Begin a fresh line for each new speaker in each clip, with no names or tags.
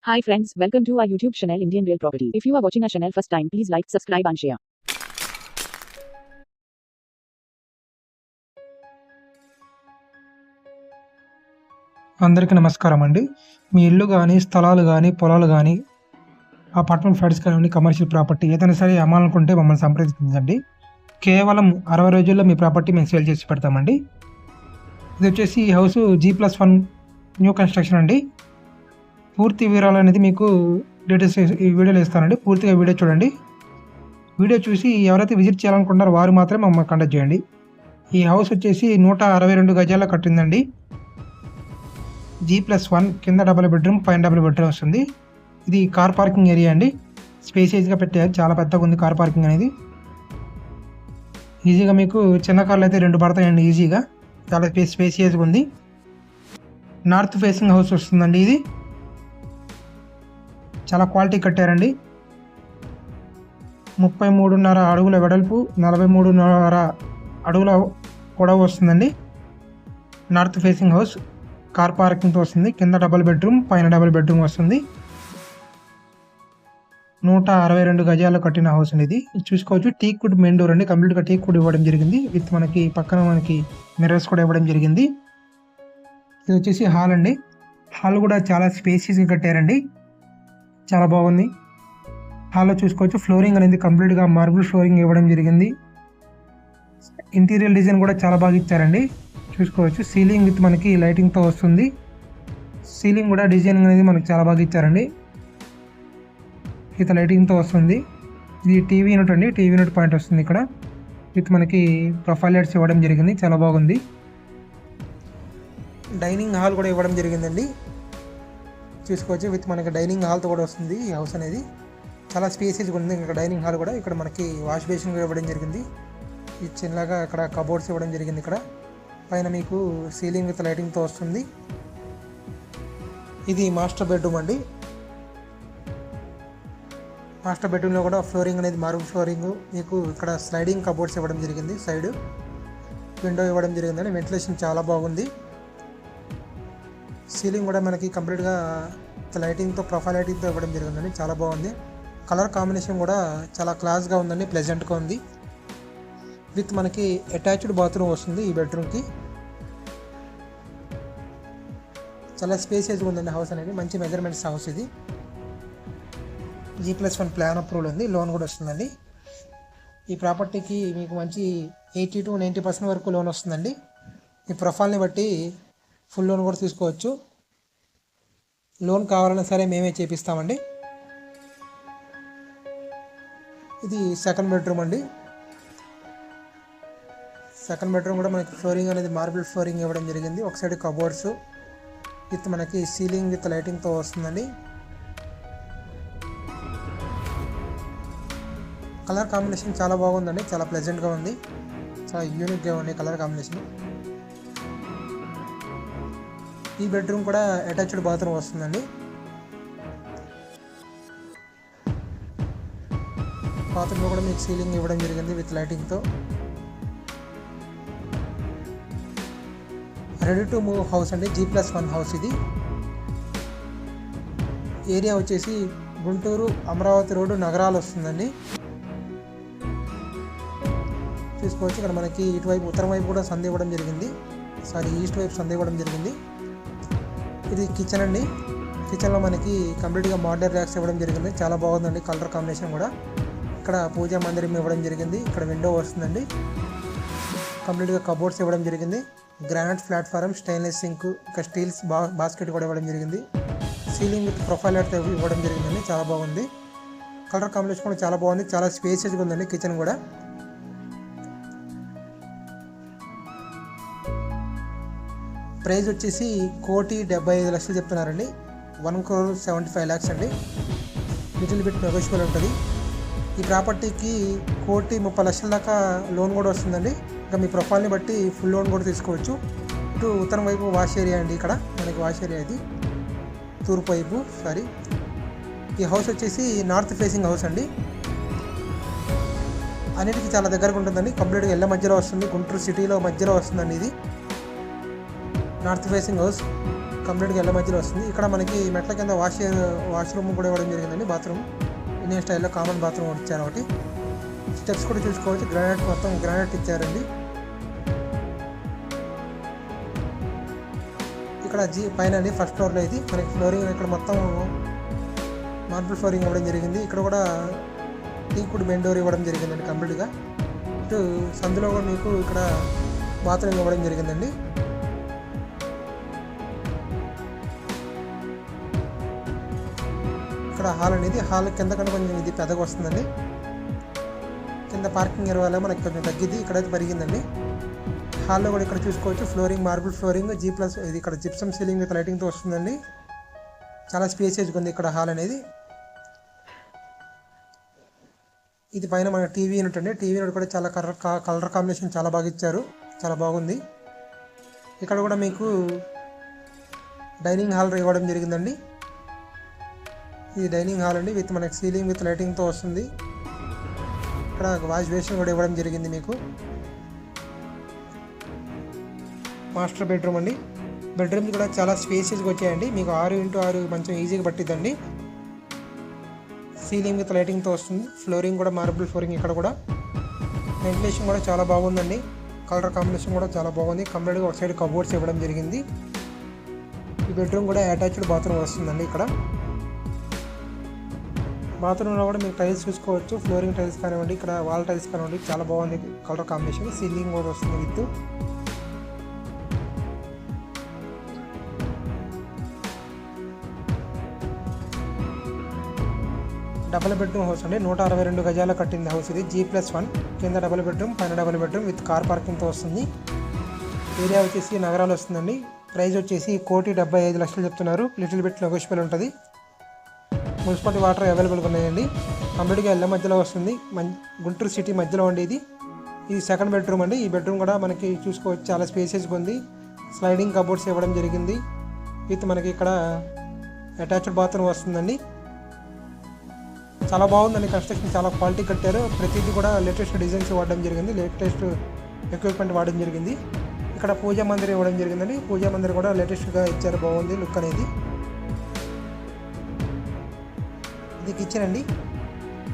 Hi friends, welcome to our YouTube channel Indian Real Property. If you are watching our channel first time, please like, subscribe and share.
అందరికీ నమస్కారం అండి. మీ ఇల్లు కానీ, స్థలాలు కానీ, పొలాలు కానీ, అపార్ట్మెంట్ ఫ్లాట్స్ కానీ, కమర్షియల్ ప్రాపర్టీ ఏదైనా సరే అమ్మాలనుకుంటే మమ్మల్ని సంప్రదించండి. కేవలం 60 రోజుల్లో మీ ప్రాపర్టీ మేము సేల్ చేసి పెడతామండి. ఇది వచ్చేసి ఈ హౌస్ G+1 న్యూ కన్స్ట్రక్షన్ అండి. పూర్తి వివరాలు అనేది మీకు డీటెయిల్స్ ఈ వీడియోలో ఇస్తానండి. పూర్తిగా వీడియో చూడండి. వీడియో చూసి ఎవరైతే విజిట్ చేయాలనుకుంటారో వారు మాత్రమే మమ్మల్ని కాంటాక్ట్ చేయండి. ఈ హౌస్ వచ్చేసి 162 గజాల్లో కట్టిందండి. G+1 కింద డబుల్ బెడ్రూమ్, పైన డబుల్ బెడ్రూమ్ వస్తుంది. ఇది కార్ పార్కింగ్ ఏరియా అండి. స్పేసియస్గా పెట్టారు, చాలా పెద్దగా ఉంది కార్ పార్కింగ్ అనేది. ఈజీగా మీకు చిన్న కార్లు అయితే 2 పడతాయండి ఈజీగా. చాలా స్పేసియస్గా ఉంది. నార్త్ ఫేసింగ్ హౌస్ వస్తుందండి. ఇది చాలా క్వాలిటీ కట్టారండి. 33.5 అడుగుల వెడల్పు, 43.5 అడుగుల పొడవు వస్తుందండి. నార్త్ ఫేసింగ్ హౌస్ కార్ పార్కింగ్తో వస్తుంది. కింద డబుల్ బెడ్రూమ్, పైన డబుల్ బెడ్రూమ్ వస్తుంది. 162 గజాల్లో కట్టిన హౌస్ అనేది చూసుకోవచ్చు. టీక్ వుడ్ మెయిన్ డోర్ అండి. కంప్లీట్గా టీక్ వుడ్ ఇవ్వడం జరిగింది. విత్ మనకి పక్కన మిర్రర్స్ కూడా ఇవ్వడం జరిగింది. ఇది వచ్చేసి హాల్ అండి. హాల్ కూడా చాలా స్పేసియస్గా కట్టారండి. చాలా బాగుంది. హాల్లో చూసుకోవచ్చు ఫ్లోరింగ్ అనేది కంప్లీట్గా మార్బుల్ ఫ్లోరింగ్ ఇవ్వడం జరిగింది. ఇంటీరియర్ డిజైన్ కూడా చాలా బాగా ఇచ్చారండి. చూసుకోవచ్చు సీలింగ్ విత్ మనకి లైటింగ్తో వస్తుంది. సీలింగ్ కూడా డిజైన్ అనేది మనకి చాలా బాగా ఇచ్చారండి. విత్ లైటింగ్తో వస్తుంది. ఇది టీవీ యూనిట్ అండి. టీవీ యూనిట్ పాయింట్ వస్తుంది ఇక్కడ. విత్ మనకి ప్రొఫైల్ లైట్స్ ఇవ్వడం జరిగింది. చాలా బాగుంది. డైనింగ్ హాల్ కూడా ఇవ్వడం జరిగిందండి. చూసుకోవచ్చు విత్ మనకి డైనింగ్ హాల్తో కూడా వస్తుంది ఈ హౌస్ అనేది. చాలా స్పేసియస్గా ఉంది. ఇక్కడ డైనింగ్ హాల్ కూడా ఇక్కడ మనకి వాష్ బేసిన్ కూడా ఇవ్వడం జరిగింది. ఈ చిన్నగా ఇక్కడ కబోర్డ్స్ ఇవ్వడం జరిగింది. ఇక్కడ పైన మీకు సీలింగ్ విత్ లైటింగ్తో వస్తుంది. ఇది మాస్టర్ బెడ్రూమ్ అండి. మాస్టర్ బెడ్రూమ్లో కూడా ఫ్లోరింగ్ అనేది మార్బుల్ ఫ్లోరింగ్, మీకు ఇక్కడ స్లైడింగ్ కబోర్డ్స్ ఇవ్వడం జరిగింది. సైడ్ విండో ఇవ్వడం జరిగిందండి. వెంటిలేషన్ చాలా బాగుంది. సీలింగ్ కూడా మనకి కంప్లీట్గా లైటింగ్తో ప్రొఫైల్ లైటింగ్తో ఇవ్వడం జరిగిందండి. చాలా బాగుంది. కలర్ కాంబినేషన్ కూడా చాలా క్లాస్గా ఉందండి. ప్లెజెంట్గా ఉంది. విత్ మనకి అటాచ్డ్ బాత్రూమ్ వస్తుంది ఈ బెడ్రూమ్కి. చాలా స్పేసియస్గా ఉందండి హౌస్ అనేది. మంచి మెజర్మెంట్స్ హౌస్ ఇది. G+1 ప్లాన్ అప్రూవల్ ఉంది. లోన్ కూడా వస్తుందండి. ఈ ప్రాపర్టీకి మీకు మంచి 80 to 90% వరకు లోన్ వస్తుందండి. ఈ ప్రొఫైల్ని బట్టి ఫుల్ లోన్ కూడా తీసుకోవచ్చు. లోన్ కావాలన్నా సరే మేమే చేపిస్తామండి. ఇది సెకండ్ బెడ్రూమ్ అండి. సెకండ్ బెడ్రూమ్ కూడా మనకి ఫ్లోరింగ్ అనేది మార్బుల్ ఫ్లోరింగ్ ఇవ్వడం జరిగింది. ఒక సైడ్ కబోర్డ్స్ విత్ మనకి సీలింగ్ విత్ లైటింగ్తో వస్తుందండి. కలర్ కాంబినేషన్ చాలా బాగుందండి. చాలా ప్లెజెంట్గా ఉంది. చాలా యూనిక్గా ఉంది కలర్ కాంబినేషన్. ఈ బెడ్రూమ్ కూడా అటాచ్డ్ బాత్రూమ్ వస్తుందండి. బాత్రూమ్లో కూడా మీకు సీలింగ్ ఇవ్వడం జరిగింది విత్ లైటింగ్తో. రెడీ టు మూవ్ హౌస్ అండి. G+1 హౌస్ ఇది. ఏరియా వచ్చేసి గుంటూరు అమరావతి రోడ్డు నగరాలు వస్తుందండి. చూసుకోవచ్చు ఇక్కడ మనకి ఇటువైపు ఉత్తరం వైపు కూడా సంధి ఇవ్వడం జరిగింది. ఈస్ట్ వైపు సంధి ఇవ్వడం జరిగింది. ఇది కిచెన్ అండి. కిచెన్లో మనకి కంప్లీట్గా మోడర్న్ ర్యాక్స్ ఇవ్వడం జరిగింది. చాలా బాగుందండి కలర్ కాంబినేషన్ కూడా. ఇక్కడ పూజా మందిరం ఇవ్వడం జరిగింది. ఇక్కడ విండో వస్తుందండి. కంప్లీట్గా కబోర్డ్స్ ఇవ్వడం జరిగింది. గ్రానైట్ ప్లాట్ఫారం, స్టెయిన్లెస్ సింక్, ఇంకా స్టీల్స్ బాస్కెట్ కూడా ఇవ్వడం జరిగింది. సీలింగ్ విత్ ప్రొఫైల్ లైట్ ఇవ్వడం జరిగిందండి. చాలా బాగుంది. కలర్ కాంబినేషన్ కూడా చాలా బాగుంది. చాలా స్పేసియస్గా ఉందండి కిచెన్ కూడా. ప్రైస్ వచ్చేసి 1,75,00,000 చెప్తున్నారండి. 1,75,00,000 అండి. లిటిల్ బిట్ నెగోషియబుల్ ఉంటుంది. ఈ ప్రాపర్టీకి 1,30,00,000 దాకా లోన్ కూడా వస్తుందండి. ఇంకా మీ ప్రొఫైల్ని బట్టి ఫుల్ లోన్ కూడా తీసుకోవచ్చు. ఇటు ఉత్తరం వైపు వాష్ ఏరియా అండి. ఇక్కడ మనకి వాష్ ఏరియా ఇది. తూర్పు వైపు ఈ హౌస్ వచ్చేసి నార్త్ ఫేసింగ్ హౌస్ అండి. అన్నిటికీ చాలా దగ్గరగా ఉంటుందండి. కంప్లీట్గా ఎల్ల మధ్యలో వస్తుంది. గుంటూరు సిటీలో మధ్యలో వస్తుందండి ఇది. నార్త్ ఫేసింగ్ హౌస్ కంప్లీట్గా ఎల్ల మధ్యలో వస్తుంది. ఇక్కడ మనకి మెట్ల కింద వాష్రూమ్ కూడా ఇవ్వడం జరిగిందండి. బాత్రూమ్ ఇండియన్ స్టైల్లో కామన్ బాత్రూమ్ ఇచ్చారు ఒకటి. స్టెప్స్ కూడా చూసుకోవచ్చు, గ్రానైట్ మొత్తం గ్రానైట్ ఇచ్చారండి. ఇక్కడ పైన అండి ఫస్ట్ ఫ్లోర్లో ఇది మనకి ఫ్లోరింగ్ ఇక్కడ మొత్తం మార్బుల్ ఫ్లోరింగ్ ఇవ్వడం జరిగింది. ఇక్కడ కూడా టీకుడ్ మెయిన్ డోర్ ఇవ్వడం జరిగిందండి కంప్లీట్గా. ఇటు సందులో కూడా మీకు ఇక్కడ బాత్రూమ్ ఇవ్వడం జరిగిందండి. ఇక్కడ హాల్ అనేది హాల్ కింద కన్నా కొంచెం ఇది పెద్దగా వస్తుందండి. కింద పార్కింగ్ ఏరియా వల్ల మనకి కొంచెం తగ్గిద్ది, ఇక్కడైతే పెరిగిందండి. హాల్లో కూడా ఇక్కడ చూసుకోవచ్చు ఫ్లోరింగ్ మార్బుల్ ఫ్లోరింగ్ G+ ఇది ఇక్కడ జిప్సమ్ సీలింగ్ విత్ లైటింగ్తో వస్తుందండి. చాలా స్పేసియస్గా ఉంది ఇక్కడ హాల్ అనేది. ఇది పైన మన టీవీ యూనిట్ అండి. టీవీ యూనిట్ కూడా చాలా కలర్ కాంబినేషన్ చాలా బాగా ఇచ్చారు, చాలా బాగుంది. ఇక్కడ కూడా మీకు డైనింగ్ హాల్ ఇవ్వడం జరిగిందండి. ఇది డైనింగ్ హాల్ అండి విత్ మనకి సీలింగ్ విత్ లైటింగ్తో వస్తుంది. ఇక్కడ వాష్ బేసిన్ కూడా ఇవ్వడం జరిగింది మీకు. మాస్టర్ బెడ్రూమ్ అండి. బెడ్రూమ్స్ కూడా చాలా స్పేసియస్గా వచ్చాయండి. మీకు 6x6 మంచం ఈజీగా పట్టిద్దండి. సీలింగ్ విత్ లైటింగ్తో వస్తుంది. ఫ్లోరింగ్ కూడా మార్బుల్ ఫ్లోరింగ్. ఇక్కడ కూడా వెంటిలేషన్ కూడా చాలా బాగుందండి. కలర్ కాంబినేషన్ కూడా చాలా బాగుంది. కంప్లీట్గా ఒక సైడ్ కబోర్డ్స్ ఇవ్వడం జరిగింది. ఈ బెడ్రూమ్ కూడా అటాచ్డ్ బాత్రూమ్ వస్తుందండి. ఇక్కడ బాత్రూంలో కూడా మీకు టైల్స్ చూసుకోవచ్చు, ఫ్లోరింగ్ టైల్స్ కానివ్వండి, ఇక్కడ వాల్ టైల్స్ కానివ్వండి, చాలా బాగుంది కలర్ కాంబినేషన్. సీలింగ్ కూడా వస్తుంది విత్. డబుల్ బెడ్రూమ్ హౌస్ అండి. 162 గజాలు కట్టింది హౌస్ ఇది. G+1 కింద డబుల్ బెడ్రూమ్, పైన డబుల్ బెడ్రూమ్ విత్ కార్ పార్కింగ్తో వస్తుంది. ఏరియా వచ్చేసి నగరాలు వస్తుందండి. ప్రైస్ వచ్చేసి 1,75,00,000 చెప్తున్నారు. లిటిల్ బిట్ నెగోషియబుల్ ఉంటుంది. మున్సిపాలిటీ వాటర్ అవైలబుల్గా ఉన్నాయండి. కంప్లీట్గా ఎల్ల మధ్యలో వస్తుంది. గుంటూరు సిటీ మధ్యలో ఉండేది. ఇది సెకండ్ బెడ్రూమ్ అండి. ఈ బెడ్రూమ్ కూడా మనకి చూసుకోవచ్చు, చాలా స్పేసెస్గా ఉంది. స్లైడింగ్ కబోర్డ్స్ ఇవ్వడం జరిగింది విత్ మనకి ఇక్కడ అటాచ్డ్ బాత్రూమ్ వస్తుందండి. చాలా బాగుందండి. కన్స్ట్రక్షన్ చాలా క్వాలిటీ కట్టారు. ప్రతిదీ కూడా లేటెస్ట్ డిజైన్స్ వాడడం జరిగింది, లేటెస్ట్ ఎక్విప్మెంట్ వాడడం జరిగింది. ఇక్కడ పూజా మందిరం ఇవ్వడం జరిగిందండి. పూజా మందిరం కూడా లేటెస్ట్గా ఇచ్చారు, బాగుంది లుక్ అనేది. ఇది కిచెన్ అండి.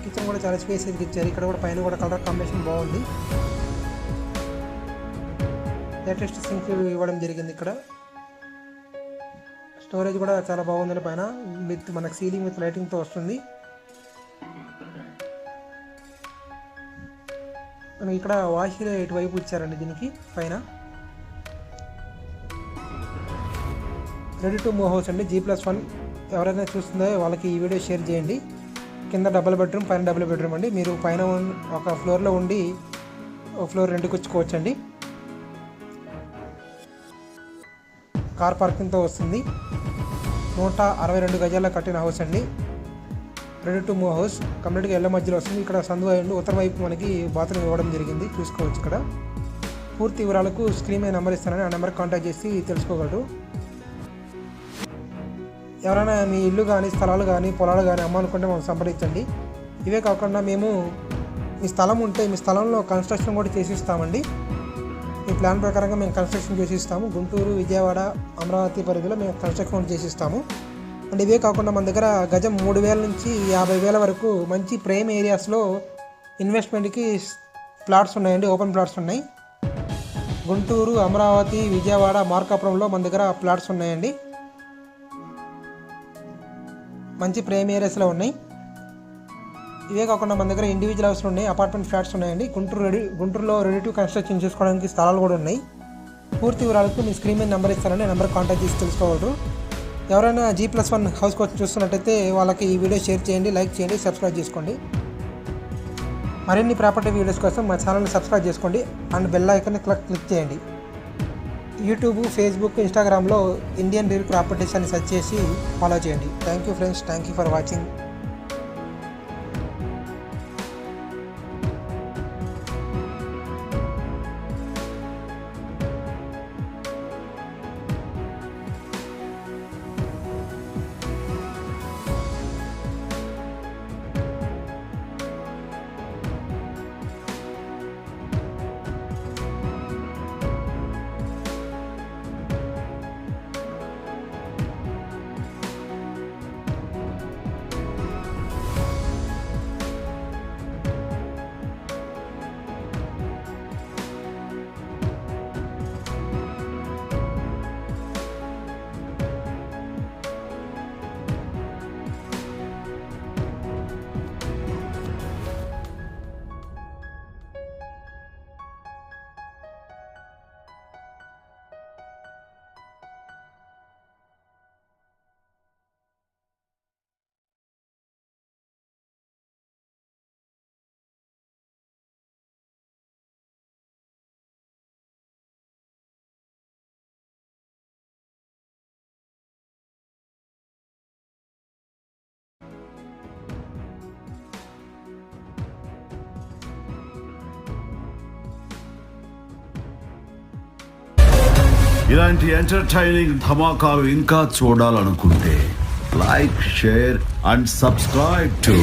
కిచెన్ కూడా చాలా స్పేసెస్గా ఇచ్చారు. ఇక్కడ కూడా పైన కూడా కలర్ కాంబినేషన్ బాగుంది. లేటెస్ట్ సింక్ ఇవ్వడం జరిగింది. ఇక్కడ స్టోరేజ్ కూడా చాలా బాగుందండి. పైన విత్ మనకు సీలింగ్ విత్ లైటింగ్తో వస్తుంది. మనకి ఇక్కడ వాష్ ఏరియా ఇటువైపు ఇచ్చారండి. దీనికి పైన రెడీ టు మూవ్ హౌస్ అండి. G+1 ఎవరైనా చూస్తుందో వాళ్ళకి ఈ వీడియో షేర్ చేయండి. కింద డబుల్ బెడ్రూమ్, పైన డబుల్ బెడ్రూమ్ అండి. మీరు పైన ఒక ఫ్లోర్లో ఉండి ఒక ఫ్లోర్ రెంట్కి వచ్చుకోవచ్చు అండి. కార్ పార్కింగ్తో వస్తుంది. 162 గజాల్లో కట్టిన హౌస్ అండి. Ready to move house. కంప్లీట్గా ఎల్ల మధ్యలో వస్తుంది. ఇక్కడ సందు అండి ఉత్తర వైపు మనకి బాత్రూమ్ ఇవ్వడం జరిగింది, చూసుకోవచ్చు. ఇక్కడ పూర్తి వివరాలకు స్క్రీన్ మీద నెంబర్ ఇస్తానని, ఆ నెంబర్కి కాంటాక్ట్ చేసి తెలుసుకోగలరు. ఎవరైనా మీ ఇల్లు కానీ స్థలాలు కానీ పొలాలు కానీ అమ్మాలనుకుంటే మనం సంప్రదించండి. ఇవే కాకుండా మేము మీ స్థలం ఉంటే మీ స్థలంలో కన్స్ట్రక్షన్ కూడా చేసిస్తామండి. మీ ప్లాన్ ప్రకారంగా మేము కన్స్ట్రక్షన్ చేసిస్తాము. గుంటూరు, విజయవాడ, అమరావతి పరిధిలో మేము కన్స్ట్రక్షన్ చేసిస్తాము. అండ్ ఇవే కాకుండా మన దగ్గర గజం 3,000 నుంచి 50,000 వరకు మంచి ప్రైమ్ ఏరియాస్లో ఇన్వెస్ట్మెంట్కి ప్లాట్స్ ఉన్నాయండి, ఓపెన్ ప్లాట్స్ ఉన్నాయి. గుంటూరు, అమరావతి, విజయవాడ, మార్కాపురంలో మన దగ్గర ప్లాట్స్ ఉన్నాయండి. మంచి ప్రైమ్ ఏరియాస్లో ఉన్నాయి. ఇవే కాకుండా మన దగ్గర ఇండివిజువల్ హౌస్లు ఉన్నాయి, అపార్ట్మెంట్ ఫ్లాట్స్ ఉన్నాయండి. గుంటూరులో రెడీ టు కన్స్ట్రక్షన్ చేసుకోవడానికి స్థలాలు కూడా ఉన్నాయి. పూర్తి వివరాలకు మీ స్క్రీన్ మీద నెంబర్ ఇస్తారని నెంబర్ కాంటాక్ట్ చేసి తెలుసుకోగలరు. ఎవరైనా G+1 హౌస్ కోసం చూస్తున్నట్టయితే వాళ్ళకి ఈ వీడియో షేర్ చేయండి, లైక్ చేయండి, సబ్స్క్రైబ్ చేసుకోండి. మరిన్ని ప్రాపర్టీ వీడియోస్ కోసం మా ఛానల్ని సబ్స్క్రైబ్ చేసుకోండి అండ్ బెల్ ఐకాన్ని క్లిక్ చేయండి. యూట్యూబ్, ఫేస్బుక్, ఇన్స్టాగ్రామ్లో ఇండియన్ రియల్ ప్రాపర్టీస్ అని సెర్చ్ చేసి ఫాలో చేయండి. Thank you friends, thank you for watching.
ఇలాంటి ఎంటర్టైనింగ్ ధమాకాలు ఇంకా చూడాలనుకుంటే like, share and subscribe to